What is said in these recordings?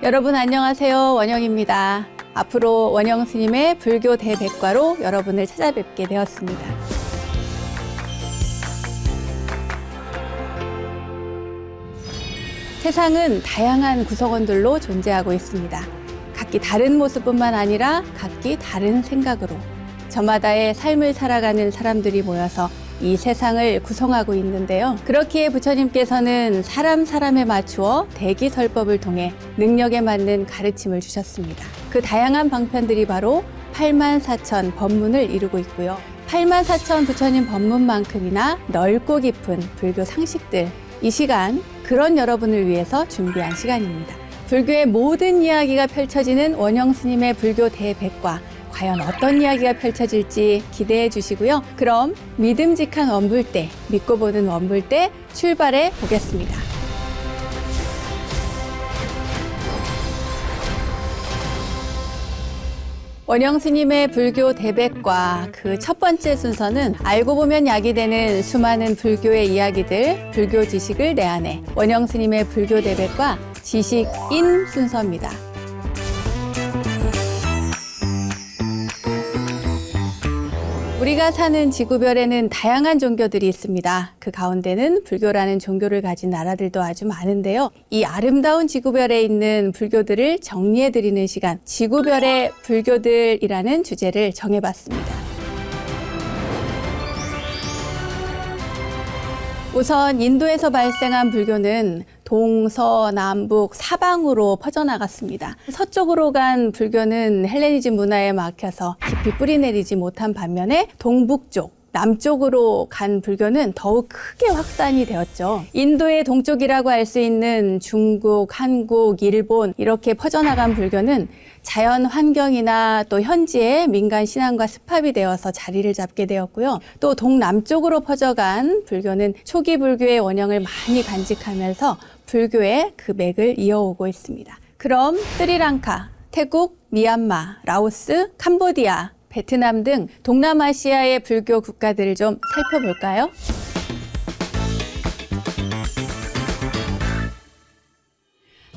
여러분 안녕하세요. 원영입니다. 앞으로 원영 스님의 불교 대백과로 여러분을 찾아뵙게 되었습니다. 세상은 다양한 구성원들로 존재하고 있습니다. 각기 다른 모습뿐만 아니라 각기 다른 생각으로 저마다의 삶을 살아가는 사람들이 모여서 이 세상을 구성하고 있는데요. 그렇기에 부처님께서는 사람에 맞추어 대기설법을 통해 능력에 맞는 가르침을 주셨습니다. 그 다양한 방편들이 바로 84,000 법문을 이루고 있고요. 84,000 부처님 법문만큼이나 넓고 깊은 불교 상식들, 이 시간 그런 여러분을 위해서 준비한 시간입니다. 불교의 모든 이야기가 펼쳐지는 원영 스님의 불교 대백과, 과연 어떤 이야기가 펼쳐질지 기대해 주시고요. 그럼 믿음직한 원불대, 믿고 보는 원불대 출발해 보겠습니다. 원영 스님의 불교 대백과 그 첫 번째 순서는 알고 보면 약이 되는 수많은 불교의 이야기들, 불교 지식을 내 안에 원영 스님의 불교 대백과 지식인 순서입니다. 우리가 사는 지구별에는 다양한 종교들이 있습니다. 그 가운데는 불교라는 종교를 가진 나라들도 아주 많은데요. 이 아름다운 지구별에 있는 불교들을 정리해드리는 시간, 지구별의 불교들이라는 주제를 정해봤습니다. 우선 인도에서 발생한 불교는 동서남북 사방으로 퍼져나갔습니다. 서쪽으로 간 불교는 헬레니즘 문화에 막혀서 깊이 뿌리내리지 못한 반면에 동북쪽, 남쪽으로 간 불교는 더욱 크게 확산이 되었죠. 인도의 동쪽이라고 할 수 있는 중국, 한국, 일본 이렇게 퍼져나간 불교는 자연 환경이나 또 현지의 민간 신앙과 습합이 되어서 자리를 잡게 되었고요. 또 동남쪽으로 퍼져간 불교는 초기 불교의 원형을 많이 간직하면서 불교의 그 맥을 이어오고 있습니다. 그럼 스리랑카, 태국, 미얀마, 라오스, 캄보디아, 베트남 등 동남아시아의 불교 국가들을 좀 살펴볼까요?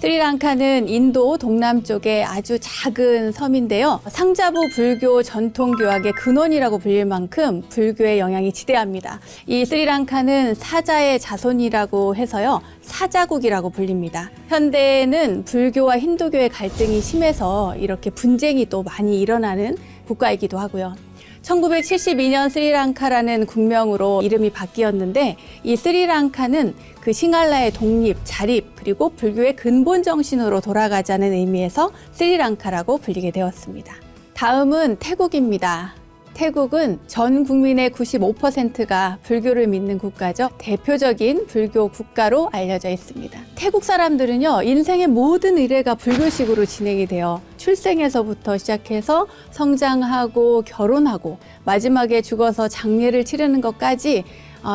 스리랑카는 인도 동남쪽의 아주 작은 섬인데요. 상자부 불교 전통교학의 근원이라고 불릴 만큼 불교의 영향이 지대합니다. 이 스리랑카는 사자의 자손이라고 해서요, 사자국이라고 불립니다. 현대에는 불교와 힌두교의 갈등이 심해서 이렇게 분쟁이 또 많이 일어나는 국가이기도 하고요. 1972년 스리랑카라는 국명으로 이름이 바뀌었는데, 이 스리랑카는 그 싱할라의 독립, 자립, 그리고 불교의 근본 정신으로 돌아가자는 의미에서 스리랑카라고 불리게 되었습니다. 다음은 태국입니다. 태국은 전 국민의 95%가 불교를 믿는 국가죠. 대표적인 불교 국가로 알려져 있습니다. 태국 사람들은요, 인생의 모든 의례가 불교식으로 진행이 돼요. 출생에서부터 시작해서 성장하고 결혼하고 마지막에 죽어서 장례를 치르는 것까지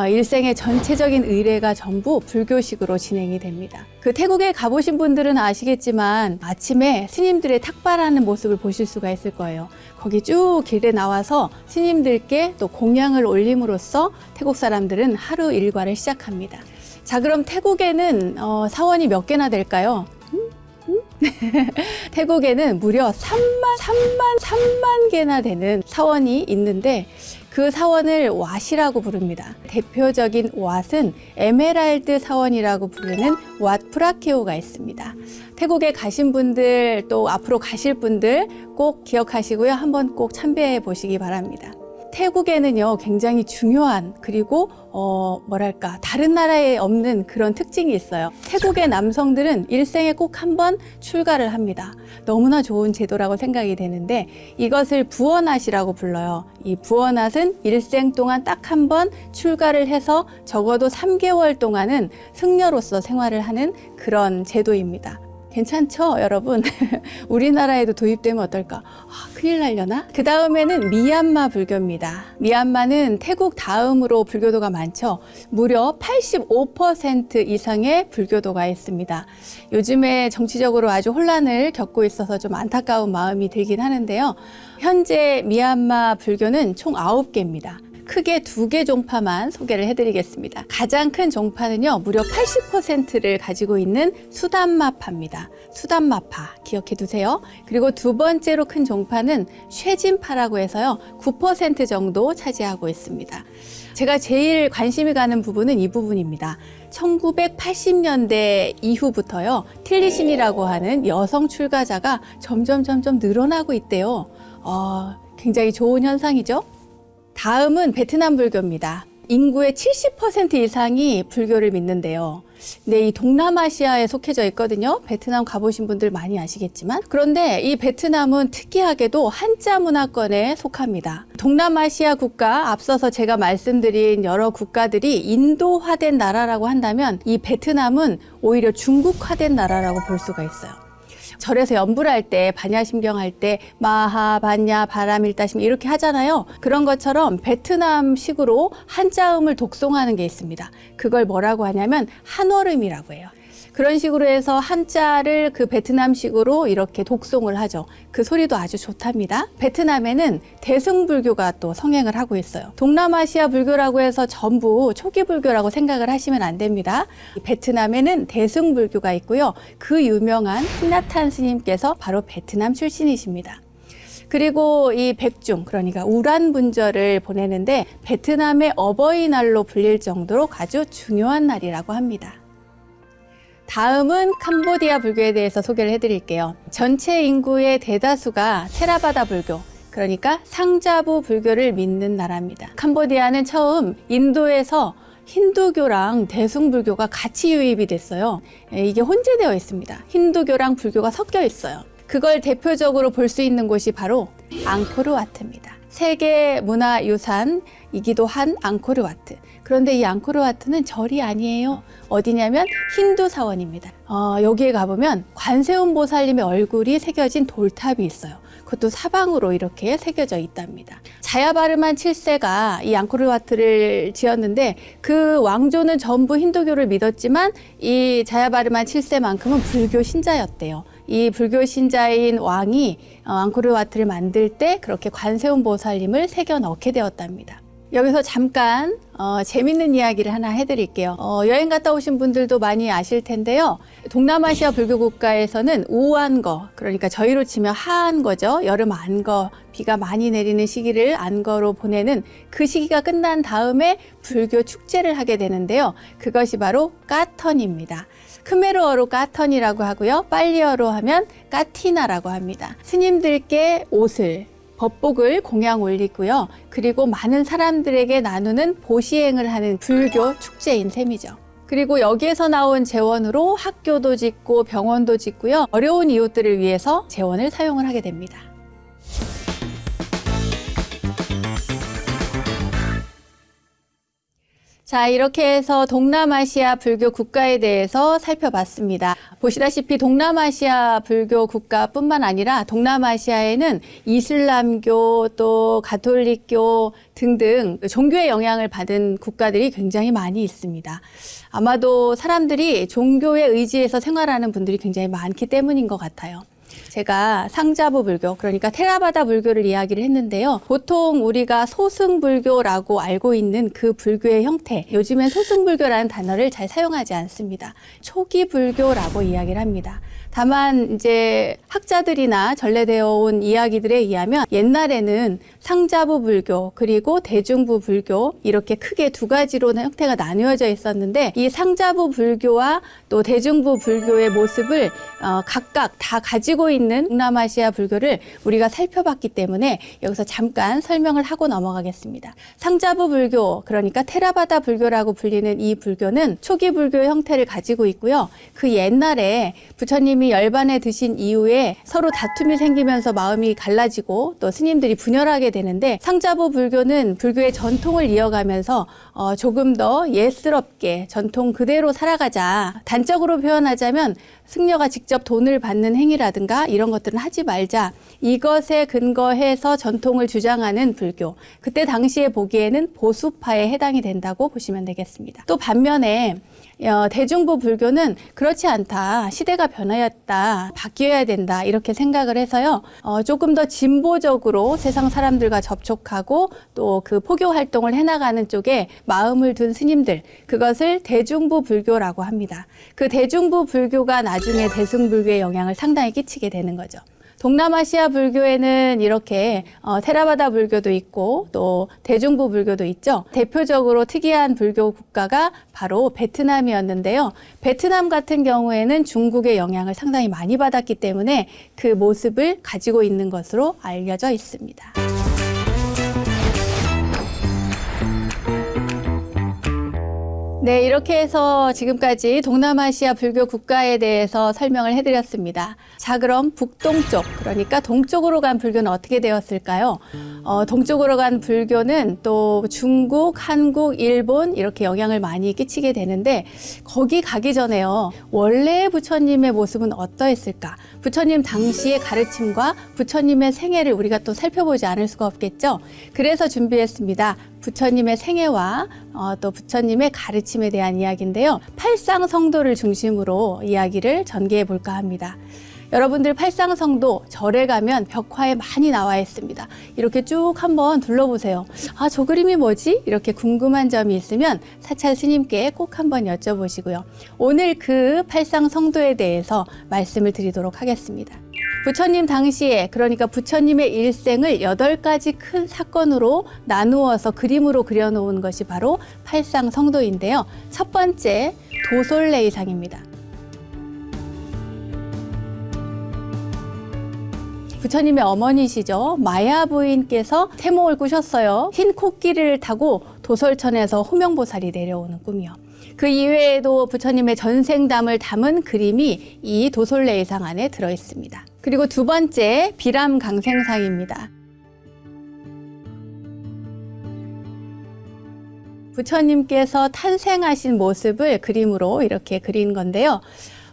일생의 전체적인 의례가 전부 불교식으로 진행이 됩니다. 그 태국에 가보신 분들은 아시겠지만 아침에 스님들의 탁발하는 모습을 보실 수가 있을 거예요. 거기 쭉 길에 나와서 스님들께 또 공양을 올림으로써 태국 사람들은 하루 일과를 시작합니다. 자, 그럼 태국에는 사원이 몇 개나 될까요? 태국에는 무려 3만 개나 되는 사원이 있는데, 그 사원을 왓이라고 부릅니다. 대표적인 왓은 에메랄드 사원이라고 부르는 왓 프라케오가 있습니다. 태국에 가신 분들, 또 앞으로 가실 분들 꼭 기억하시고요. 한번 꼭 참배해 보시기 바랍니다. 태국에는요, 굉장히 중요한, 그리고 다른 나라에 없는 그런 특징이 있어요. 태국의 남성들은 일생에 꼭 한 번 출가를 합니다. 너무나 좋은 제도라고 생각이 되는데, 이것을 부원앗이라고 불러요. 이 부원앗은 일생 동안 딱 한 번 출가를 해서 적어도 3개월 동안은 승려로서 생활을 하는 그런 제도입니다. 괜찮죠, 여러분? 우리나라에도 도입되면 어떨까? 큰일 날려나? 그 다음에는 미얀마 불교입니다. 미얀마는 태국 다음으로 불교도가 많죠. 무려 85% 이상의 불교도가 있습니다. 요즘에 정치적으로 아주 혼란을 겪고 있어서 좀 안타까운 마음이 들긴 하는데요. 현재 미얀마 불교는 총 9개입니다. 크게 두 개 종파만 소개를 해드리겠습니다. 가장 큰 종파는요, 무려 80%를 가지고 있는 수단마파입니다. 수단마파 기억해 두세요. 그리고 두 번째로 큰 종파는 쇠진파라고 해서요, 9% 정도 차지하고 있습니다. 제가 제일 관심이 가는 부분은 이 부분입니다. 1980년대 이후부터요, 틸리신이라고 하는 여성 출가자가 점점 늘어나고 있대요. 굉장히 좋은 현상이죠. 다음은 베트남 불교입니다. 인구의 70% 이상이 불교를 믿는데요. 네, 이 동남아시아에 속해져 있거든요. 베트남 가보신 분들 많이 아시겠지만. 그런데 이 베트남은 특이하게도 한자 문화권에 속합니다. 동남아시아 국가, 앞서서 제가 말씀드린 여러 국가들이 인도화된 나라라고 한다면 이 베트남은 오히려 중국화된 나라라고 볼 수가 있어요. 절에서 연불 할 때, 반야심경 할 때 마하, 반야, 바람일다심 이렇게 하잖아요. 그런 것처럼 베트남식으로 한자음을 독송하는 게 있습니다. 그걸 뭐라고 하냐면 한월음이라고 해요. 그런 식으로 해서 한자를 그 베트남식으로 이렇게 독송을 하죠. 그 소리도 아주 좋답니다. 베트남에는 대승불교가 또 성행을 하고 있어요. 동남아시아 불교라고 해서 전부 초기 불교라고 생각을 하시면 안 됩니다. 베트남에는 대승불교가 있고요. 그 유명한 틱나탄 스님께서 바로 베트남 출신이십니다. 그리고 이 백중, 그러니까 우란분절을 보내는데 베트남의 어버이날로 불릴 정도로 아주 중요한 날이라고 합니다. 다음은 캄보디아 불교에 대해서 소개를 해드릴게요. 전체 인구의 대다수가 테라바다 불교, 그러니까 상자부 불교를 믿는 나라입니다. 캄보디아는 처음 인도에서 힌두교랑 대승불교가 같이 유입이 됐어요. 이게 혼재되어 있습니다. 힌두교랑 불교가 섞여 있어요. 그걸 대표적으로 볼 수 있는 곳이 바로 앙코르와트입니다. 세계 문화유산이기도 한 앙코르와트. 그런데 이 앙코르와트는 절이 아니에요. 어디냐면 힌두 사원입니다. 여기에 가보면 관세음 보살님의 얼굴이 새겨진 돌탑이 있어요. 그것도 사방으로 이렇게 새겨져 있답니다. 자야바르만 7세가 이 앙코르와트를 지었는데 그 왕조는 전부 힌두교를 믿었지만 이 자야바르만 7세만큼은 불교 신자였대요. 이 불교 신자인 왕이 앙코르와트를 만들 때 그렇게 관세음 보살님을 새겨 넣게 되었답니다. 여기서 잠깐 재밌는 이야기를 하나 해드릴게요. 여행 갔다 오신 분들도 많이 아실 텐데요. 동남아시아 불교 국가에서는 우안거, 그러니까 저희로 치면 하안거죠. 여름 안거, 비가 많이 내리는 시기를 안거로 보내는 그 시기가 끝난 다음에 불교 축제를 하게 되는데요. 그것이 바로 까턴입니다. 크메르어로 까턴이라고 하고요. 빨리어로 하면 까티나라고 합니다. 스님들께 옷을, 법복을 공양 올리고요. 그리고 많은 사람들에게 나누는 보시행을 하는 불교 축제인 셈이죠. 그리고 여기에서 나온 재원으로 학교도 짓고 병원도 짓고요. 어려운 이웃들을 위해서 재원을 사용을 하게 됩니다. 자, 이렇게 해서 동남아시아 불교 국가에 대해서 살펴봤습니다. 보시다시피 동남아시아 불교 국가뿐만 아니라 동남아시아에는 이슬람교 또 가톨릭교 등등 종교의 영향을 받은 국가들이 굉장히 많이 있습니다. 아마도 사람들이 종교에 의지해서 생활하는 분들이 굉장히 많기 때문인 것 같아요. 제가 상자부 불교, 그러니까 테라바다 불교를 이야기를 했는데요. 보통 우리가 소승불교라고 알고 있는 그 불교의 형태, 요즘엔 소승불교라는 단어를 잘 사용하지 않습니다. 초기 불교라고 이야기를 합니다. 다만 이제 학자들이나 전래되어 온 이야기들에 의하면 옛날에는 상자부 불교 그리고 대중부 불교 이렇게 크게 두 가지로 형태가 나누어져 있었는데 이 상자부 불교와 또 대중부 불교의 모습을 각각 다 가지고 있는 동남아시아 불교를 우리가 살펴봤기 때문에 여기서 잠깐 설명을 하고 넘어가겠습니다. 상자부 불교, 그러니까 테라바다 불교라고 불리는 이 불교는 초기 불교의 형태를 가지고 있고요. 그 옛날에 부처님이 열반에 드신 이후에 서로 다툼이 생기면서 마음이 갈라지고 또 스님들이 분열하게 되는데 상자부 불교는 불교의 전통을 이어가면서 조금 더 예스럽게 전통 그대로 살아가자. 단적으로 표현하자면 승려가 직접 돈을 받는 행위라든가 이런 것들은 하지 말자. 이것에 근거해서 전통을 주장하는 불교. 그때 당시에 보기에는 보수파에 해당이 된다고 보시면 되겠습니다. 또 반면에 대중부 불교는 그렇지 않다. 시대가 변화였다. 바뀌어야 된다. 이렇게 생각을 해서요. 조금 더 진보적으로 세상 사람들과 접촉하고 또 그 포교 활동을 해나가는 쪽에 마음을 둔 스님들, 그것을 대중부 불교라고 합니다. 그 대중부 불교가 나중에 대승불교의 영향을 상당히 끼치게 되는 거죠. 동남아시아 불교에는 이렇게 테라바다 불교도 있고 또 대중부 불교도 있죠. 대표적으로 특이한 불교 국가가 바로 베트남이었는데요. 베트남 같은 경우에는 중국의 영향을 상당히 많이 받았기 때문에 그 모습을 가지고 있는 것으로 알려져 있습니다. 네, 이렇게 해서 지금까지 동남아시아 불교 국가에 대해서 설명을 해드렸습니다. 자, 그럼 북동쪽, 그러니까 동쪽으로 간 불교는 어떻게 되었을까요? 동쪽으로 간 불교는 또 중국, 한국, 일본 이렇게 영향을 많이 끼치게 되는데 거기 가기 전에요. 원래 부처님의 모습은 어떠했을까? 부처님 당시의 가르침과 부처님의 생애를 우리가 또 살펴보지 않을 수가 없겠죠? 그래서 준비했습니다. 부처님의 생애와 또 부처님의 가르침에 대한 이야기인데요. 팔상성도를 중심으로 이야기를 전개해 볼까 합니다. 여러분들 팔상성도 절에 가면 벽화에 많이 나와 있습니다. 이렇게 쭉 한번 둘러보세요. 아, 저 그림이 뭐지? 이렇게 궁금한 점이 있으면 사찰 스님께 꼭 한번 여쭤보시고요. 오늘 그 팔상성도에 대해서 말씀을 드리도록 하겠습니다. 부처님 당시에, 그러니까 부처님의 일생을 8가지 큰 사건으로 나누어서 그림으로 그려놓은 것이 바로 팔상성도인데요. 첫 번째, 도솔레이상입니다. 부처님의 어머니시죠. 마야 부인께서 태몽을 꾸셨어요. 흰 코끼리를 타고 도솔천에서 호명보살이 내려오는 꿈이요. 그 이외에도 부처님의 전생담을 담은 그림이 이 도솔레이상 안에 들어있습니다. 그리고 두 번째, 비람강생상입니다. 부처님께서 탄생하신 모습을 그림으로 이렇게 그린 건데요.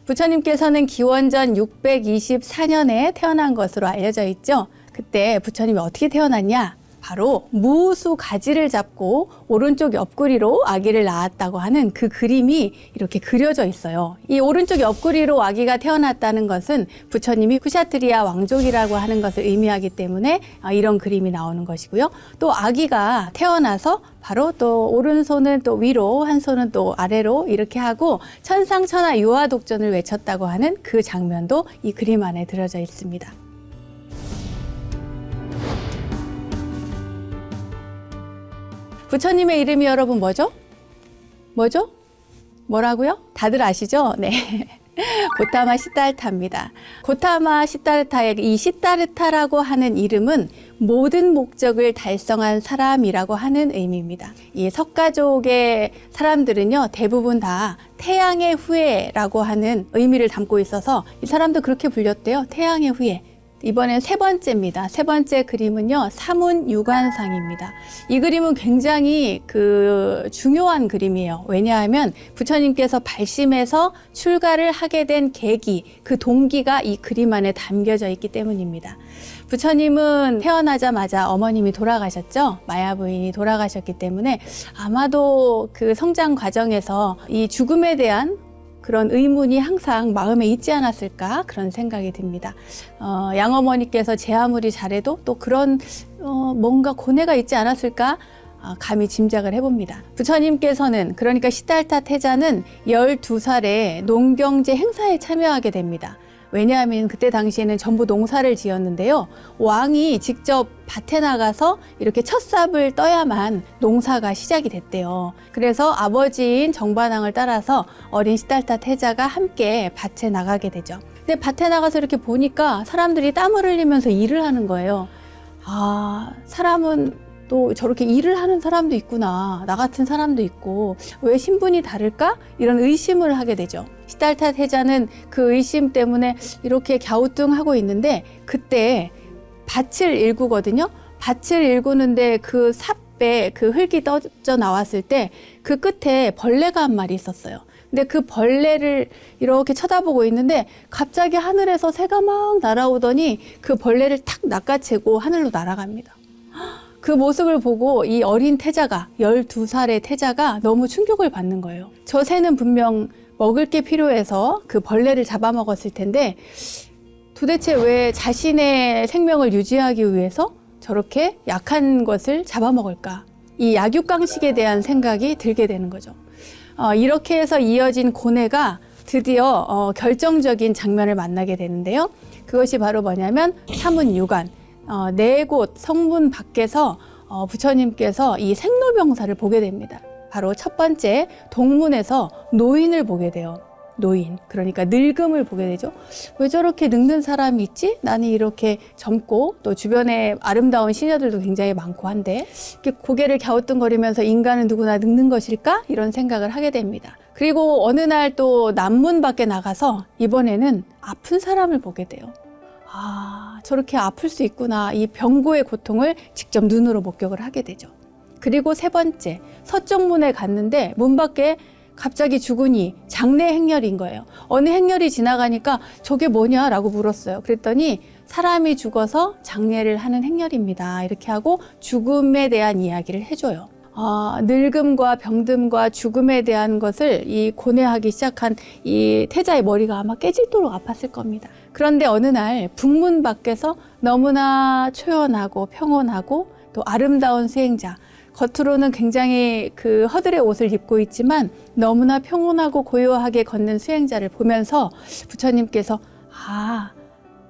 부처님께서는 기원전 624년에 태어난 것으로 알려져 있죠. 그때 부처님이 어떻게 태어났냐? 바로 무수 가지를 잡고 오른쪽 옆구리로 아기를 낳았다고 하는 그 그림이 이렇게 그려져 있어요. 이 오른쪽 옆구리로 아기가 태어났다는 것은 부처님이 쿠샤트리아 왕족이라고 하는 것을 의미하기 때문에 이런 그림이 나오는 것이고요. 또 아기가 태어나서 바로 또 오른손은 또 위로, 한 손은 또 아래로 이렇게 하고 천상천하 유아독전을 외쳤다고 하는 그 장면도 이 그림 안에 들어져 있습니다. 부처님의 이름이 여러분 뭐죠? 뭐죠? 뭐라고요? 다들 아시죠? 네. 고타마 시달타입니다. 고타마 시달타의 이 시다르타라고 하는 이름은 모든 목적을 달성한 사람이라고 하는 의미입니다. 이 석가족의 사람들은요, 대부분 다 태양의 후예라고 하는 의미를 담고 있어서 이 사람도 그렇게 불렸대요. 태양의 후예. 이번엔 세 번째입니다. 세 번째 그림은요, 사문유관상입니다. 이 그림은 굉장히 중요한 그림이에요. 왜냐하면 부처님께서 발심해서 출가를 하게 된 계기, 그 동기가 이 그림 안에 담겨져 있기 때문입니다. 부처님은 태어나자마자 어머님이 돌아가셨죠. 마야 부인이 돌아가셨기 때문에 아마도 그 성장 과정에서 이 죽음에 대한 그런 의문이 항상 마음에 있지 않았을까 그런 생각이 듭니다. 양어머니께서 제 아무리 잘해도 또 그런 뭔가 고뇌가 있지 않았을까 감히 짐작을 해봅니다. 부처님께서는, 그러니까 시달타 태자는 12살에 농경제 행사에 참여하게 됩니다. 왜냐하면 그때 당시에는 전부 농사를 지었는데요. 왕이 직접 밭에 나가서 이렇게 첫 삽을 떠야만 농사가 시작이 됐대요. 그래서 아버지인 정반왕을 따라서 어린 시달타 태자가 함께 밭에 나가게 되죠. 근데 밭에 나가서 이렇게 보니까 사람들이 땀을 흘리면서 일을 하는 거예요. 아, 사람은 또 저렇게 일을 하는 사람도 있구나. 나 같은 사람도 있고 왜 신분이 다를까? 이런 의심을 하게 되죠. 시달타 태자는 그 의심 때문에 이렇게 갸우뚱하고 있는데 그때 밭을 일구거든요. 밭을 일구는데 그 삽에 그 흙이 떠져 나왔을 때 그 끝에 벌레가 한 마리 있었어요. 근데 그 벌레를 이렇게 쳐다보고 있는데 갑자기 하늘에서 새가 막 날아오더니 그 벌레를 탁 낚아채고 하늘로 날아갑니다. 그 모습을 보고 이 어린 태자가 12살의 태자가 너무 충격을 받는 거예요. 저 새는 분명 먹을 게 필요해서 그 벌레를 잡아먹었을 텐데 도대체 왜 자신의 생명을 유지하기 위해서 저렇게 약한 것을 잡아먹을까? 이 약육강식에 대한 생각이 들게 되는 거죠. 이렇게 해서 이어진 고뇌가 드디어 결정적인 장면을 만나게 되는데요. 그것이 바로 뭐냐면 사문유관, 네 곳 성문 밖에서 부처님께서 이 생로병사를 보게 됩니다. 바로 첫 번째 동문에서 노인을 보게 돼요. 노인, 그러니까 늙음을 보게 되죠. 왜 저렇게 늙는 사람이 있지? 나는 이렇게 젊고 또 주변에 아름다운 시녀들도 굉장히 많고 한데 이렇게 고개를 갸우뚱거리면서 인간은 누구나 늙는 것일까? 이런 생각을 하게 됩니다. 그리고 어느 날 또 남문 밖에 나가서 이번에는 아픈 사람을 보게 돼요. 아, 저렇게 아플 수 있구나. 이 병고의 고통을 직접 눈으로 목격을 하게 되죠. 그리고 세 번째, 서쪽 문에 갔는데 문 밖에 갑자기 죽으니 장례 행렬인 거예요. 어느 행렬이 지나가니까 저게 뭐냐라고 물었어요. 그랬더니 사람이 죽어서 장례를 하는 행렬입니다. 이렇게 하고 죽음에 대한 이야기를 해줘요. 늙음과 병듦과 죽음에 대한 것을 이 고뇌하기 시작한 이 태자의 머리가 아마 깨질도록 아팠을 겁니다. 그런데 어느 날 북문 밖에서 너무나 초연하고 평온하고 또 아름다운 수행자, 겉으로는 굉장히 그 허들의 옷을 입고 있지만 너무나 평온하고 고요하게 걷는 수행자를 보면서 부처님께서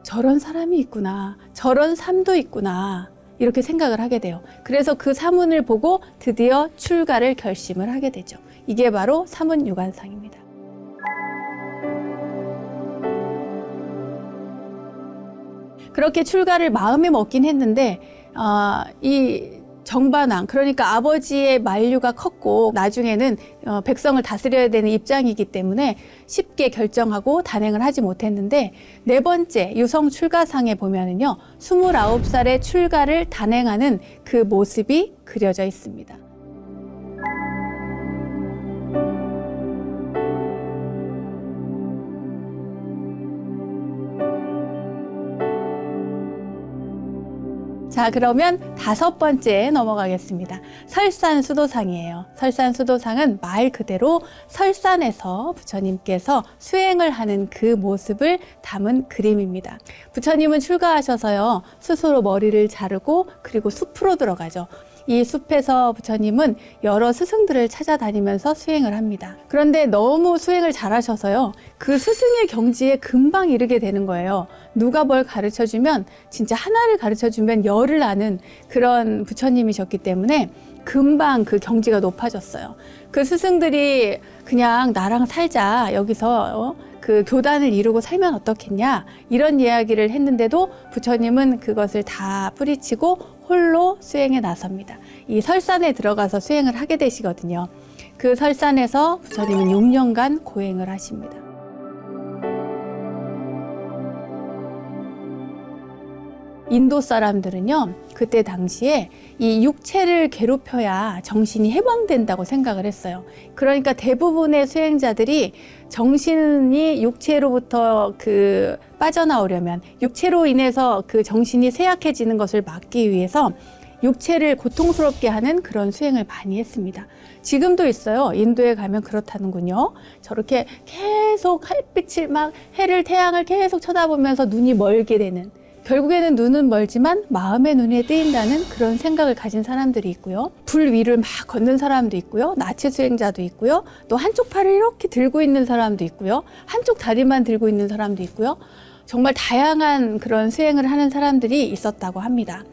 저런 사람이 있구나, 저런 삶도 있구나, 이렇게 생각을 하게 돼요. 그래서 그 사문을 보고 드디어 출가를 결심을 하게 되죠. 이게 바로 사문유관상입니다. 그렇게 출가를 마음에 먹긴 했는데 이 정반왕, 그러니까 아버지의 만류가 컸고 나중에는 백성을 다스려야 되는 입장이기 때문에 쉽게 결정하고 단행을 하지 못했는데 네 번째 유성 출가상에 보면은요 29살의 출가를 단행하는 그 모습이 그려져 있습니다. 자, 그러면 다섯 번째 넘어가겠습니다. 설산수도상이에요. 설산수도상은 말 그대로 설산에서 부처님께서 수행을 하는 그 모습을 담은 그림입니다. 부처님은 출가하셔서요, 스스로 머리를 자르고 그리고 숲으로 들어가죠. 이 숲에서 부처님은 여러 스승들을 찾아다니면서 수행을 합니다. 그런데 너무 수행을 잘하셔서요, 그 스승의 경지에 금방 이르게 되는 거예요. 누가 뭘 가르쳐주면, 진짜 하나를 가르쳐주면 열을 아는 그런 부처님이셨기 때문에 금방 그 경지가 높아졌어요. 그 스승들이 그냥 나랑 살자, 여기서 그 교단을 이루고 살면 어떻겠냐, 이런 이야기를 했는데도 부처님은 그것을 다 뿌리치고 홀로 수행에 나섭니다. 이 설산에 들어가서 수행을 하게 되시거든요. 그 설산에서 부처님은 6년간 고행을 하십니다. 인도 사람들은요, 그때 당시에 이 육체를 괴롭혀야 정신이 해방된다고 생각을 했어요. 그러니까 대부분의 수행자들이 정신이 육체로부터 빠져나오려면, 육체로 인해서 그 정신이 쇠약해지는 것을 막기 위해서 육체를 고통스럽게 하는 그런 수행을 많이 했습니다. 지금도 있어요. 인도에 가면 그렇다는군요. 저렇게 계속 햇빛을 태양을 계속 쳐다보면서 눈이 멀게 되는, 결국에는 눈은 멀지만 마음의 눈에 띄인다는 그런 생각을 가진 사람들이 있고요. 불 위를 막 걷는 사람도 있고요. 나체 수행자도 있고요. 또 한쪽 팔을 이렇게 들고 있는 사람도 있고요. 한쪽 다리만 들고 있는 사람도 있고요. 정말 다양한 그런 수행을 하는 사람들이 있었다고 합니다.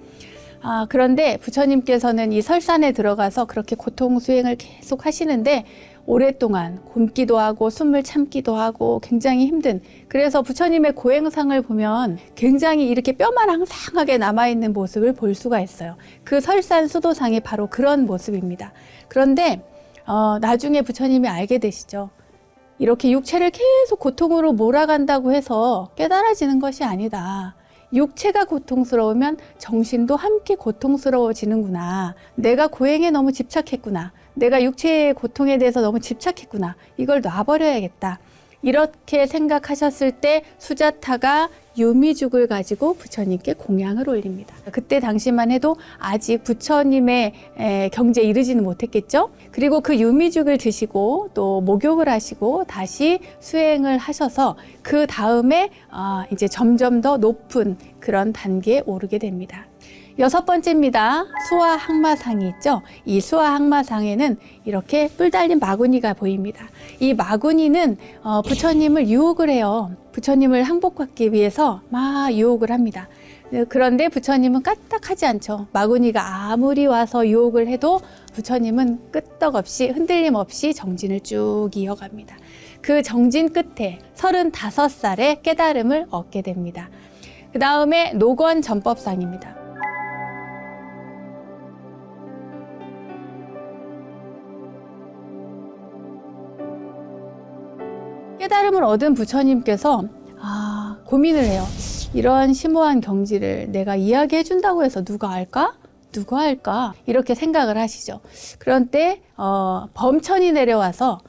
그런데 부처님께서는 이 설산에 들어가서 그렇게 고통 수행을 계속 하시는데 오랫동안 굶기도 하고 숨을 참기도 하고 굉장히 힘든, 그래서 부처님의 고행상을 보면 굉장히 이렇게 뼈만 항상하게 남아있는 모습을 볼 수가 있어요. 그 설산 수도상이 바로 그런 모습입니다. 그런데 나중에 부처님이 알게 되시죠. 이렇게 육체를 계속 고통으로 몰아간다고 해서 깨달아지는 것이 아니다. 육체가 고통스러우면 정신도 함께 고통스러워지는구나. 내가 고행에 너무 집착했구나. 내가 육체의 고통에 대해서 너무 집착했구나. 이걸 놔버려야겠다. 이렇게 생각하셨을 때 수자타가 유미죽을 가지고 부처님께 공양을 올립니다. 그때 당시만 해도 아직 부처님의 경지에 이르지는 못했겠죠. 그리고 그 유미죽을 드시고 또 목욕을 하시고 다시 수행을 하셔서 그 다음에 이제 점점 더 높은 그런 단계에 오르게 됩니다. 6번째입니다. 수화항마상이 있죠. 이 수화항마상에는 이렇게 뿔 달린 마구니가 보입니다. 이 마구니는 부처님을 유혹을 해요. 부처님을 항복받기 위해서 막 유혹을 합니다. 그런데 부처님은 까딱하지 않죠. 마구니가 아무리 와서 유혹을 해도 부처님은 끄떡없이 흔들림 없이 정진을 쭉 이어갑니다. 그 정진 끝에 35살에 깨달음을 얻게 됩니다. 그 다음에 노건전법상입니다. 깨달음을 얻은 부처님께서 고민을 해요. 이런 심오한 경지를 내가 이야기해 준다고 해서 누가 알까? 누가 할까? 이렇게 생각을 하시죠. 그런 때 범천이 내려와서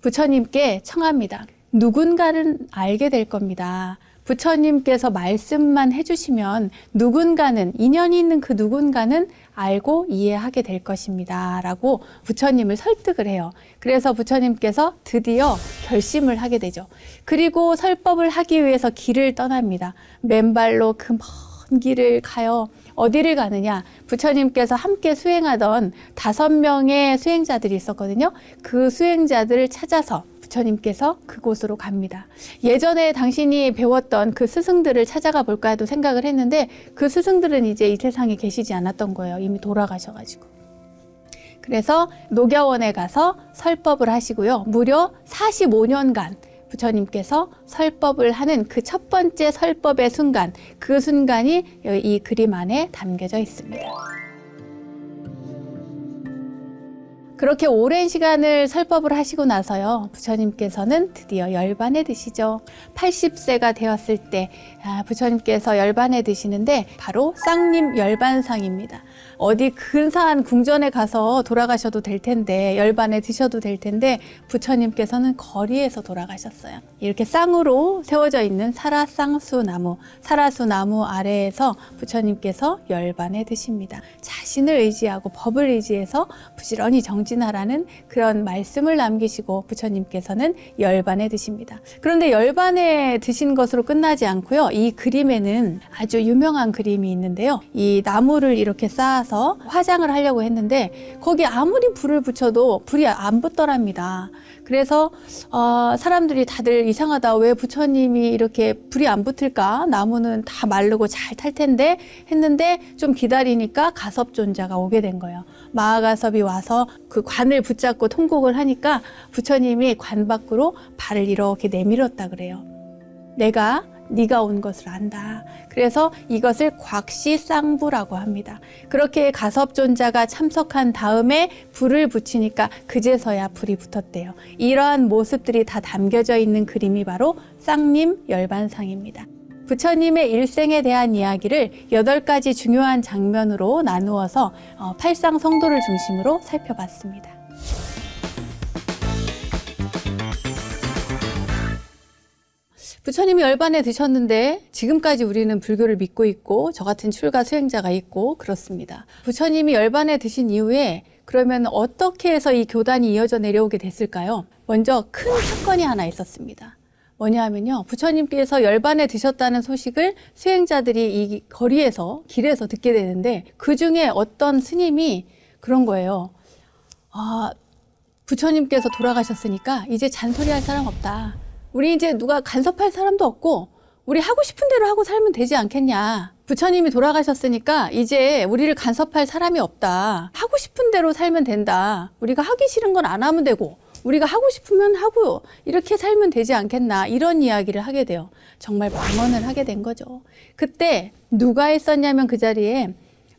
부처님께 청합니다. 누군가는 알게 될 겁니다. 부처님께서 말씀만 해주시면 누군가는, 인연이 있는 그 누군가는 알고 이해하게 될 것입니다. 라고 부처님을 설득을 해요. 그래서 부처님께서 드디어 결심을 하게 되죠. 그리고 설법을 하기 위해서 길을 떠납니다. 맨발로 그 먼 길을 가요. 어디를 가느냐? 부처님께서 함께 수행하던 5명의 수행자들이 있었거든요. 그 수행자들을 찾아서 부처님께서 그곳으로 갑니다. 예전에 당신이 배웠던 그 스승들을 찾아가 볼까 해도 생각을 했는데 그 스승들은 이제 이 세상에 계시지 않았던 거예요. 이미 돌아가셔가지고. 그래서 녹야원에 가서 설법을 하시고요. 무려 45년간 부처님께서 설법을 하는 그 첫 번째 설법의 순간, 그 순간이 이 그림 안에 담겨져 있습니다. 그렇게 오랜 시간을 설법을 하시고 나서요, 부처님께서는 드디어 열반에 드시죠. 80세가 되었을 때 부처님께서 열반에 드시는데 바로 쌍림 열반상입니다. 어디 근사한 궁전에 가서 돌아가셔도 될 텐데, 열반에 드셔도 될 텐데 부처님께서는 거리에서 돌아가셨어요. 이렇게 쌍으로 세워져 있는 사라쌍수나무, 사라수나무 아래에서 부처님께서 열반에 드십니다. 자신을 의지하고 법을 의지해서 부지런히 정진하라는 그런 말씀을 남기시고 부처님께서는 열반에 드십니다. 그런데 열반에 드신 것으로 끝나지 않고요. 이 그림에는 아주 유명한 그림이 있는데요. 이 나무를 이렇게 쌓아서 화장을 하려고 했는데 거기 아무리 불을 붙여도 불이 안 붙더랍니다. 그래서 사람들이 다들 이상하다. 왜 부처님이 이렇게 불이 안 붙을까? 나무는 다 마르고 잘 탈 텐데 했는데 좀 기다리니까 가섭존자가 오게 된 거예요. 마하가섭이 와서 그 관을 붙잡고 통곡을 하니까 부처님이 관 밖으로 발을 이렇게 내밀었다 그래요. 내가 네가 온 것을 안다. 그래서 이것을 곽시쌍부라고 합니다. 그렇게 가섭존자가 참석한 다음에 불을 붙이니까 그제서야 불이 붙었대요. 이러한 모습들이 다 담겨져 있는 그림이 바로 쌍림 열반상입니다. 부처님의 일생에 대한 이야기를 8가지 중요한 장면으로 나누어서 팔상 성도를 중심으로 살펴봤습니다. 부처님이 열반에 드셨는데 지금까지 우리는 불교를 믿고 있고 저 같은 출가 수행자가 있고 그렇습니다. 부처님이 열반에 드신 이후에 그러면 어떻게 해서 이 교단이 이어져 내려오게 됐을까요? 먼저 큰 사건이 하나 있었습니다. 뭐냐면요, 부처님께서 열반에 드셨다는 소식을 수행자들이 이 거리에서 길에서 듣게 되는데 그 중에 어떤 스님이 그런 거예요. 부처님께서 돌아가셨으니까 이제 잔소리할 사람 없다. 우리 이제 누가 간섭할 사람도 없고 우리 하고 싶은 대로 하고 살면 되지 않겠냐. 부처님이 돌아가셨으니까 이제 우리를 간섭할 사람이 없다. 하고 싶은 대로 살면 된다. 우리가 하기 싫은 건 안 하면 되고 우리가 하고 싶으면 하고 이렇게 살면 되지 않겠나. 이런 이야기를 하게 돼요. 정말 망언을 하게 된 거죠. 그때 누가 있었냐면 그 자리에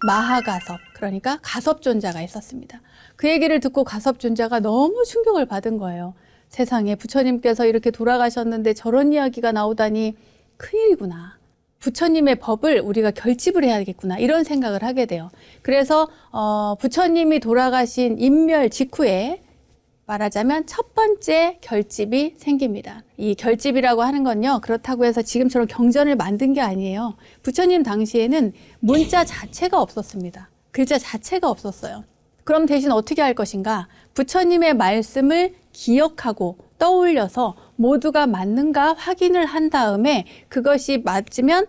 마하가섭, 그러니까 가섭존자가 있었습니다. 그 얘기를 듣고 가섭존자가 너무 충격을 받은 거예요. 세상에 부처님께서 이렇게 돌아가셨는데 저런 이야기가 나오다니 큰일이구나. 부처님의 법을 우리가 결집을 해야겠구나. 이런 생각을 하게 돼요. 그래서 부처님이 돌아가신 인멸 직후에 말하자면 첫 번째 결집이 생깁니다. 이 결집이라고 하는 건요, 그렇다고 해서 지금처럼 경전을 만든 게 아니에요. 부처님 당시에는 문자 자체가 없었습니다. 글자 자체가 없었어요. 그럼 대신 어떻게 할 것인가? 부처님의 말씀을 기억하고 떠올려서 모두가 맞는가 확인을 한 다음에 그것이 맞으면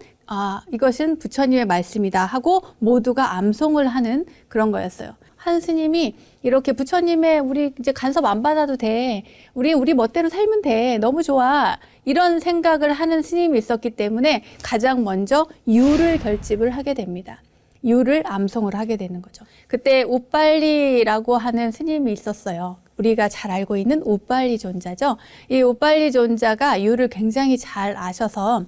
이것은 부처님의 말씀이다 하고 모두가 암송을 하는 그런 거였어요. 한 스님이 이렇게 부처님의 우리 이제 간섭 안 받아도 돼. 우리 멋대로 살면 돼. 너무 좋아. 이런 생각을 하는 스님이 있었기 때문에 가장 먼저 유를 결집을 하게 됩니다. 유를 암송을 하게 되는 거죠. 그때 우빨리라고 하는 스님이 있었어요. 우리가 잘 알고 있는 우빨리 존자죠. 이 우빨리 존자가 유를 굉장히 잘 아셔서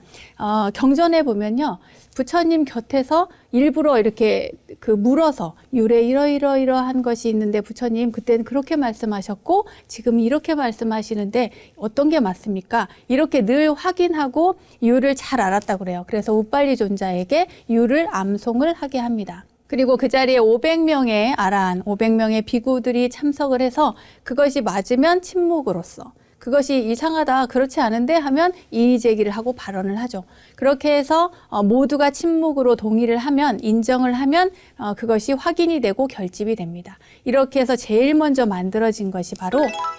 경전에 보면요, 부처님 곁에서 일부러 이렇게 물어서 유래 이러이러한 것이 있는데 부처님 그때는 그렇게 말씀하셨고 지금 이렇게 말씀하시는데 어떤 게 맞습니까? 이렇게 늘 확인하고 유를 잘 알았다고 그래요. 그래서 우빨리 존자에게 유를 암송을 하게 합니다. 그리고 그 자리에 500명의 아라한, 500명의 비구들이 참석을 해서 그것이 맞으면 침묵으로써, 그것이 이상하다, 그렇지 않은데 하면 이의 제기를 하고 발언을 하죠. 그렇게 해서 모두가 침묵으로 동의를 하면, 인정을 하면 그것이 확인이 되고 결집이 됩니다. 이렇게 해서 제일 먼저 만들어진 것이 바로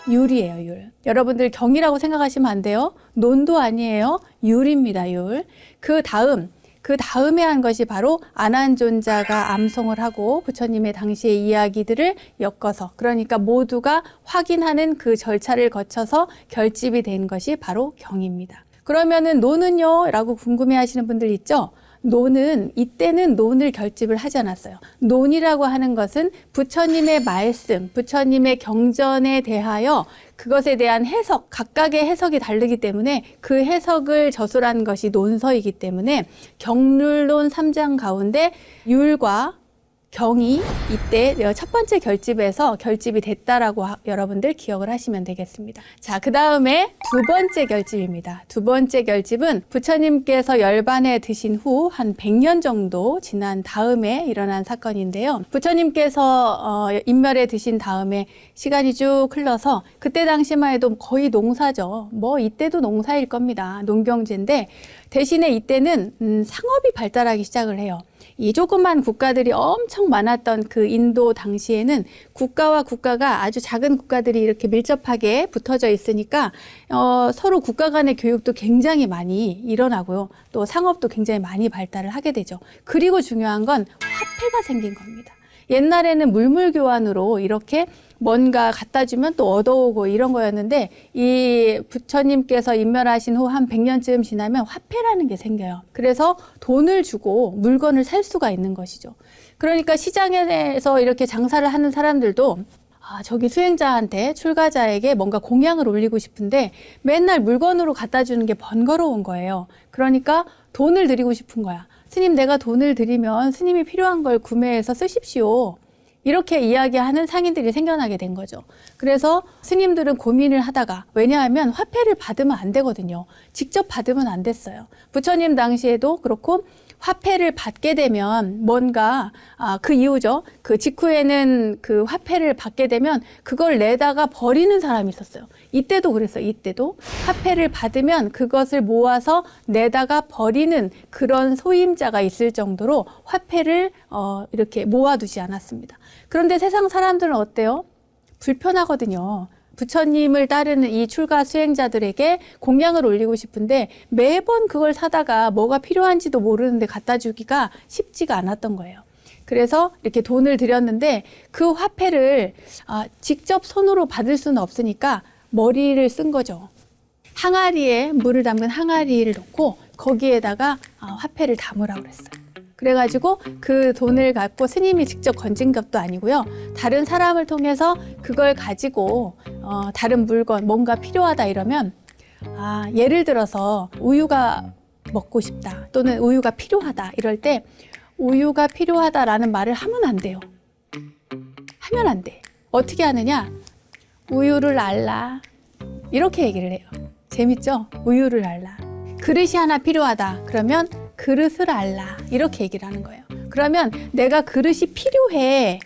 율이에요, 율. 여러분들 경이라고 생각하시면 안 돼요. 논도 아니에요. 율입니다, 율. 그 다음에 한 것이 바로 아난존자가 암송을 하고 부처님의 당시의 이야기들을 엮어서, 그러니까 모두가 확인하는 그 절차를 거쳐서 결집이 된 것이 바로 경입니다. 그러면은 논은요? 라고 궁금해 하시는 분들 있죠? 논은, 이때는 논을 결집을 하지 않았어요. 논이라고 하는 것은 부처님의 말씀, 부처님의 경전에 대하여 그것에 대한 해석, 각각의 해석이 다르기 때문에 그 해석을 저술한 것이 논서이기 때문에 경률론 3장 가운데 율과 경이 이때 첫 번째 결집에서 결집이 됐다라고 여러분들 기억을 하시면 되겠습니다. 자, 그 다음에 두 번째 결집입니다. 두 번째 결집은 부처님께서 열반에 드신 후 한 100년 정도 지난 다음에 일어난 사건인데요. 부처님께서 인멸에 드신 다음에 시간이 쭉 흘러서 그때 당시만 해도 거의 농사죠. 뭐 이때도 농사일 겁니다. 농경제인데 대신에 이때는 상업이 발달하기 시작을 해요. 이 조그만 국가들이 엄청 많았던 그 인도 당시에는 국가와 국가가 아주 작은 국가들이 이렇게 밀접하게 붙어져 있으니까 서로 국가 간의 교육도 굉장히 많이 일어나고요. 또 상업도 굉장히 많이 발달을 하게 되죠. 그리고 중요한 건 화폐가 생긴 겁니다. 옛날에는 물물교환으로 이렇게 뭔가 갖다 주면 또 얻어오고 이런 거였는데 이 부처님께서 인멸하신 후 한 100년쯤 지나면 화폐라는 게 생겨요. 그래서 돈을 주고 물건을 살 수가 있는 것이죠. 그러니까 시장에서 이렇게 장사를 하는 사람들도 저기 수행자한테, 출가자에게 뭔가 공양을 올리고 싶은데 맨날 물건으로 갖다 주는 게 번거로운 거예요. 그러니까 돈을 드리고 싶은 거야. 스님, 내가 돈을 드리면 스님이 필요한 걸 구매해서 쓰십시오. 이렇게 이야기하는 상인들이 생겨나게 된 거죠. 그래서 스님들은 고민을 하다가, 왜냐하면 화폐를 받으면 안 되거든요. 직접 받으면 안 됐어요. 부처님 당시에도 그렇고 화폐를 받게 되면 뭔가 그 이유죠. 그 직후에는 그 화폐를 받게 되면 그걸 내다가 버리는 사람이 있었어요. 이때도 그랬어요. 이때도 화폐를 받으면 그것을 모아서 내다가 버리는 그런 소임자가 있을 정도로 화폐를 이렇게 모아두지 않았습니다. 그런데 세상 사람들은 어때요? 불편하거든요. 부처님을 따르는 이 출가 수행자들에게 공양을 올리고 싶은데 매번 그걸 사다가 뭐가 필요한지도 모르는데 갖다 주기가 쉽지가 않았던 거예요. 그래서 이렇게 돈을 들였는데 그 화폐를 직접 손으로 받을 수는 없으니까 머리를 쓴 거죠. 항아리에 물을 담근 항아리를 놓고 거기에다가 화폐를 담으라고 그랬어요. 그래가지고 그 돈을 갖고 스님이 직접 건진 것도 아니고요. 다른 사람을 통해서 그걸 가지고 다른 물건, 뭔가 필요하다 이러면 예를 들어서 우유가 먹고 싶다 또는 우유가 필요하다 이럴 때 우유가 필요하다라는 말을 하면 안 돼요. 하면 안 돼. 어떻게 하느냐? 우유를 알라. 이렇게 얘기를 해요. 재밌죠? 우유를 알라. 그릇이 하나 필요하다. 그러면 그릇을 알라. 이렇게 얘기를 하는 거예요. 그러면 내가 그릇이 필요해.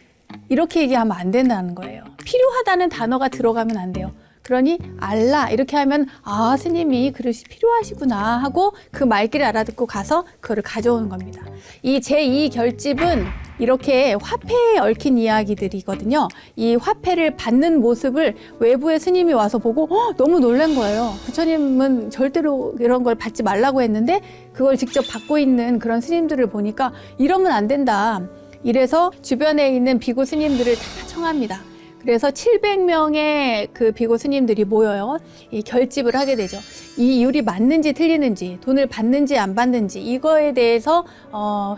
이렇게 얘기하면 안 된다는 거예요. 필요하다는 단어가 들어가면 안 돼요. 그러니 알라 이렇게 하면 아 스님이 그릇이 필요하시구나 하고 그 말귀를 알아듣고 가서 그거를 가져오는 겁니다. 이 제2 결집은 이렇게 화폐에 얽힌 이야기들이거든요. 이 화폐를 받는 모습을 외부의 스님이 와서 보고 너무 놀란 거예요. 부처님은 절대로 이런 걸 받지 말라고 했는데 그걸 직접 받고 있는 그런 스님들을 보니까 이러면 안 된다. 이래서 주변에 있는 비구 스님들을 다 청합니다. 그래서 700명의 그 비구 스님들이 모여요. 이 결집을 하게 되죠. 이 이율이 맞는지 틀리는지, 돈을 받는지 안 받는지 이거에 대해서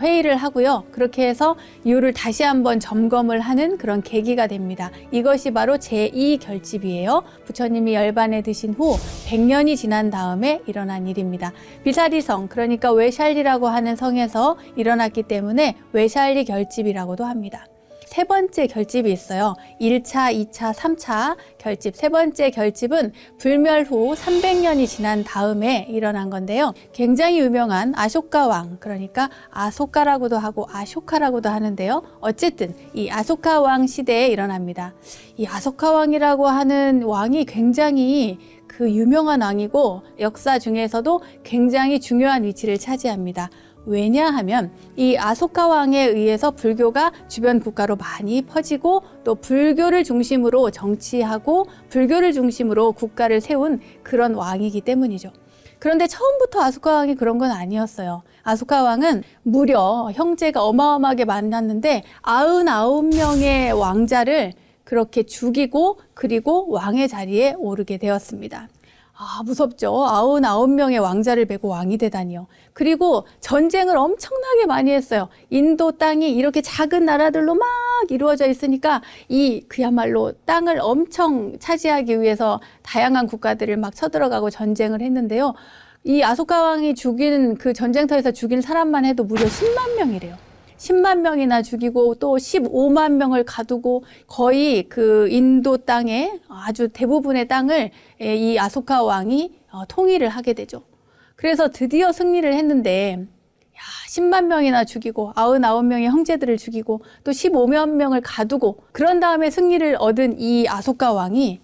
회의를 하고요. 그렇게 해서 이율을 다시 한번 점검을 하는 그런 계기가 됩니다. 이것이 바로 제2 결집이에요. 부처님이 열반에 드신 후 100년이 지난 다음에 일어난 일입니다. 비사리성, 그러니까 외샬리라고 하는 성에서 일어났기 때문에 외샬리 결집이라고도 합니다. 세 번째 결집이 있어요. 1차, 2차, 3차 결집. 세 번째 결집은 불멸 후 300년이 지난 다음에 일어난 건데요. 굉장히 유명한 아쇼카 왕, 그러니까 아소카라고도 하고 아쇼카라고도 하는데요. 어쨌든 이 아소카 왕 시대에 일어납니다. 이 아소카 왕이라고 하는 왕이 굉장히 그 유명한 왕이고 역사 중에서도 굉장히 중요한 위치를 차지합니다. 왜냐하면 이 아소카 왕에 의해서 불교가 주변 국가로 많이 퍼지고 또 불교를 중심으로 정치하고 불교를 중심으로 국가를 세운 그런 왕이기 때문이죠. 그런데 처음부터 아소카 왕이 그런 건 아니었어요. 아소카 왕은 무려 형제가 어마어마하게 많았는데 99명의 왕자를 그렇게 죽이고 그리고 왕의 자리에 오르게 되었습니다. 아, 무섭죠. 99명의 왕자를 베고 왕이 되다니요. 그리고 전쟁을 엄청나게 많이 했어요. 인도 땅이 이렇게 작은 나라들로 막 이루어져 있으니까 그야말로 땅을 엄청 차지하기 위해서 다양한 국가들을 막 쳐들어가고 전쟁을 했는데요. 이 아소카 왕이 죽인 그 전쟁터에서 죽인 사람만 해도 무려 10만 명이래요. 10만 명이나 죽이고 또 15만 명을 가두고 거의 그 인도 땅에 아주 대부분의 땅을 이 아소카 왕이 통일을 하게 되죠. 그래서 드디어 승리를 했는데 10만 명이나 죽이고 99명의 형제들을 죽이고 또 15만 명을 가두고 그런 다음에 승리를 얻은 이 아소카 왕이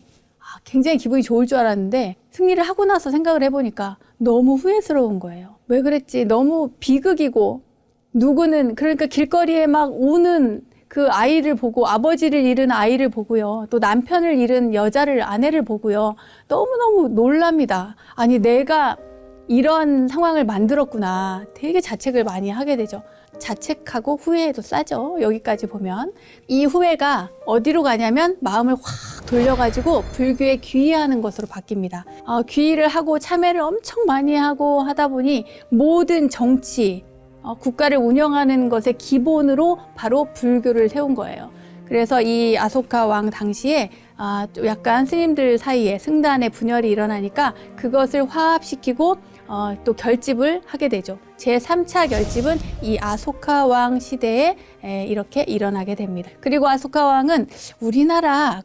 굉장히 기분이 좋을 줄 알았는데 승리를 하고 나서 생각을 해보니까 너무 후회스러운 거예요. 왜 그랬지? 너무 비극이고 누구는 그러니까 길거리에 막 우는 그 아이를 보고 아버지를 잃은 아이를 보고요. 또 남편을 잃은 아내를 보고요. 너무너무 놀랍니다. 아니 내가 이런 상황을 만들었구나. 되게 자책을 많이 하게 되죠. 자책하고 후회해도 싸죠. 여기까지 보면. 이 후회가 어디로 가냐면 마음을 확 돌려가지고 불교에 귀의하는 것으로 바뀝니다. 귀의를 하고 참회를 엄청 많이 하고 하다 보니 모든 정치, 국가를 운영하는 것의 기본으로 바로 불교를 세운 거예요. 그래서 이 아소카 왕 당시에 약간 스님들 사이에 승단의 분열이 일어나니까 그것을 화합시키고 또 결집을 하게 되죠. 제3차 결집은 이 아소카 왕 시대에 이렇게 일어나게 됩니다. 그리고 아소카 왕은 우리나라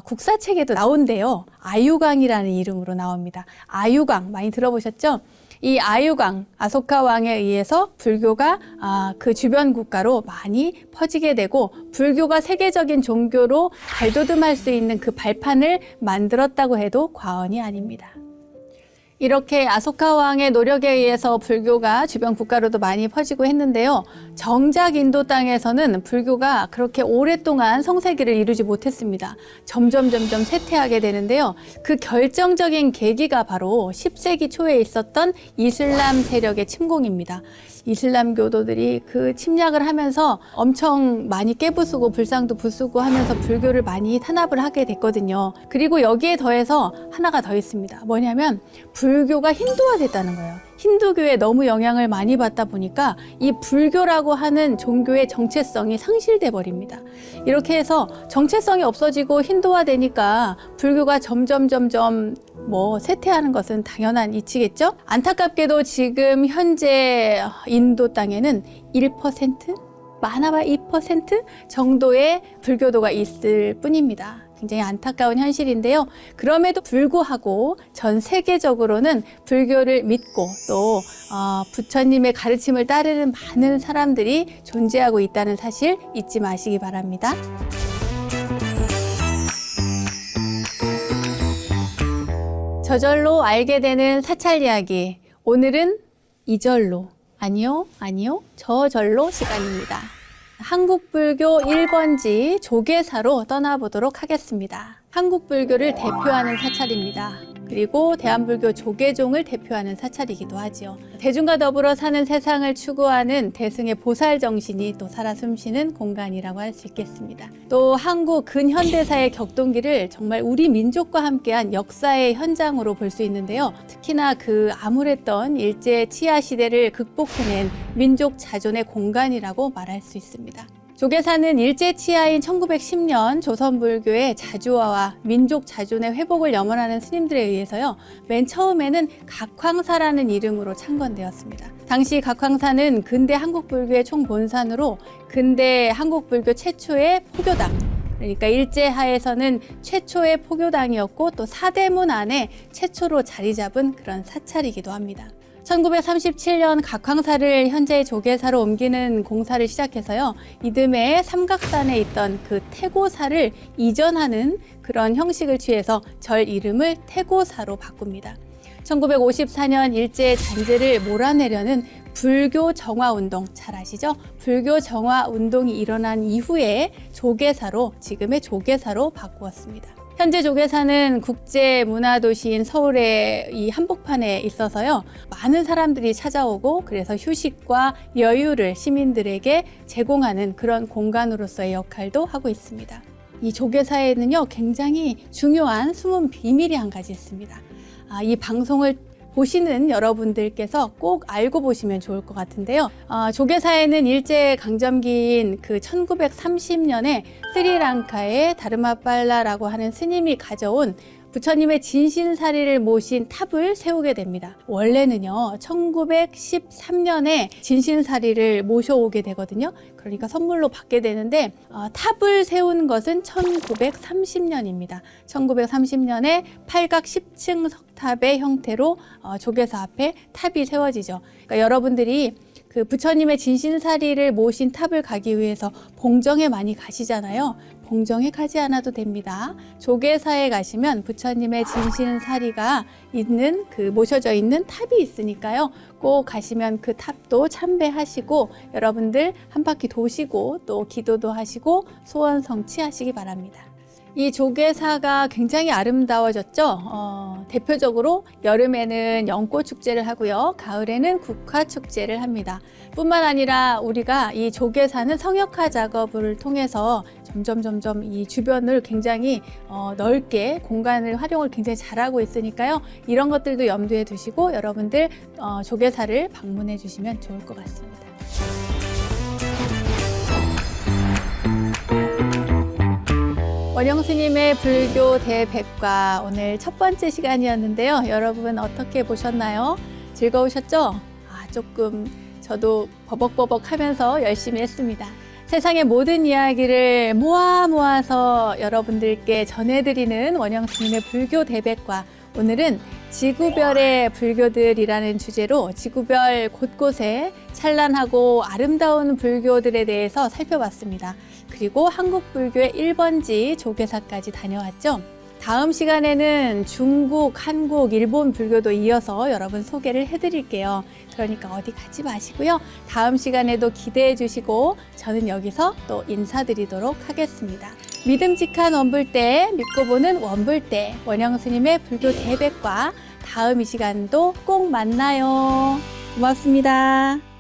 국사책에도 나온대요. 아유강이라는 이름으로 나옵니다. 아유강 많이 들어보셨죠? 이 아유강, 아소카 왕에 의해서 불교가 그 주변 국가로 많이 퍼지게 되고 불교가 세계적인 종교로 발돋움할 수 있는 그 발판을 만들었다고 해도 과언이 아닙니다. 이렇게 아소카 왕의 노력에 의해서 불교가 주변 국가로도 많이 퍼지고 했는데요. 정작 인도 땅에서는 불교가 그렇게 오랫동안 성세기를 이루지 못했습니다. 점점 쇠퇴하게 되는데요. 그 결정적인 계기가 바로 10세기 초에 있었던 이슬람 세력의 침공입니다. 이슬람 교도들이 그 침략을 하면서 엄청 많이 깨부수고 불상도 부수고 하면서 불교를 많이 탄압을 하게 됐거든요. 그리고 여기에 더해서 하나가 더 있습니다. 뭐냐면 불교가 힌두화됐다는 거예요. 힌두교에 너무 영향을 많이 받다 보니까 이 불교라고 하는 종교의 정체성이 상실돼 버립니다. 이렇게 해서 정체성이 없어지고 힌두화되니까 불교가 점점 쇠퇴하는 것은 당연한 이치겠죠? 안타깝게도 지금 현재 인도 땅에는 1%? 많아봐야 2% 정도의 불교도가 있을 뿐입니다. 굉장히 안타까운 현실인데요. 그럼에도 불구하고 전 세계적으로는 불교를 믿고 또 부처님의 가르침을 따르는 많은 사람들이 존재하고 있다는 사실 잊지 마시기 바랍니다. 저절로 알게 되는 사찰 이야기. 오늘은 이절로, 아니요, 저절로 시간입니다. 한국 불교 1번지 조계사로 떠나보도록 하겠습니다. 한국 불교를 대표하는 사찰입니다. 그리고 대한불교 조계종을 대표하는 사찰이기도 하지요. 대중과 더불어 사는 세상을 추구하는 대승의 보살 정신이 또 살아 숨쉬는 공간이라고 할 수 있겠습니다. 또 한국 근현대사의 격동기를 정말 우리 민족과 함께한 역사의 현장으로 볼 수 있는데요. 특히나 그 암울했던 일제 치하 시대를 극복해낸 민족 자존의 공간이라고 말할 수 있습니다. 조계사는 일제 치하인 1910년 조선불교의 자주화와 민족 자존의 회복을 염원하는 스님들에 의해서요, 맨 처음에는 각황사라는 이름으로 창건되었습니다. 당시 각황사는 근대 한국불교의 총본산으로 근대 한국불교 최초의 포교당, 그러니까 일제하에서는 최초의 포교당이었고 또 사대문 안에 최초로 자리 잡은 그런 사찰이기도 합니다. 1937년 각황사를 현재의 조계사로 옮기는 공사를 시작해서요, 이듬해 삼각산에 있던 그 태고사를 이전하는 그런 형식을 취해서 절 이름을 태고사로 바꿉니다. 1954년 일제 잔재를 몰아내려는 불교 정화운동, 잘 아시죠? 불교 정화운동이 일어난 이후에 조계사로, 지금의 조계사로 바꾸었습니다. 현재 조계사는 국제 문화도시인 서울의 이 한복판에 있어서요, 많은 사람들이 찾아오고 그래서 휴식과 여유를 시민들에게 제공하는 그런 공간으로서의 역할도 하고 있습니다. 이 조계사에는요, 굉장히 중요한 숨은 비밀이 한 가지 있습니다. 이 방송을 보시는 여러분들께서 꼭 알고 보시면 좋을 것 같은데요. 조계사에는 일제 강점기인 그 1930년에 스리랑카의 다르마팔라라고 하는 스님이 가져온 부처님의 진신사리를 모신 탑을 세우게 됩니다. 원래는요, 1913년에 진신사리를 모셔오게 되거든요. 그러니까 선물로 받게 되는데 탑을 세운 것은 1930년입니다. 1930년에 팔각 10층 석탑의 형태로 조계사 앞에 탑이 세워지죠. 그러니까 여러분들이 그 부처님의 진신사리를 모신 탑을 가기 위해서 봉정에 많이 가시잖아요. 봉정에 가지 않아도 됩니다. 조계사에 가시면 부처님의 진신사리가 있는 그 모셔져 있는 탑이 있으니까요. 꼭 가시면 그 탑도 참배하시고 여러분들 한 바퀴 도시고 또 기도도 하시고 소원 성취하시기 바랍니다. 이 조계사가 굉장히 아름다워졌죠. 대표적으로 여름에는 연꽃 축제를 하고요, 가을에는 국화 축제를 합니다. 뿐만 아니라 우리가 이 조계사는 성역화 작업을 통해서 점점 이 주변을 굉장히 넓게 공간을 활용을 굉장히 잘하고 있으니까요, 이런 것들도 염두에 두시고 여러분들 조계사를 방문해 주시면 좋을 것 같습니다. 원영스님의 불교 대백과 오늘 첫 번째 시간이었는데요. 여러분 어떻게 보셨나요? 즐거우셨죠? 조금 저도 버벅버벅 하면서 열심히 했습니다. 세상의 모든 이야기를 모아서 여러분들께 전해드리는 원영스님의 불교 대백과, 오늘은 지구별의 불교들이라는 주제로 지구별 곳곳에 찬란하고 아름다운 불교들에 대해서 살펴봤습니다. 그리고 한국 불교의 1번지 조계사까지 다녀왔죠. 다음 시간에는 중국, 한국, 일본 불교도 이어서 여러분 소개를 해드릴게요. 그러니까 어디 가지 마시고요. 다음 시간에도 기대해 주시고 저는 여기서 또 인사드리도록 하겠습니다. 믿음직한 원불대, 믿고 보는 원불대, 원영스님의 불교 대백과 다음 이 시간도 꼭 만나요. 고맙습니다.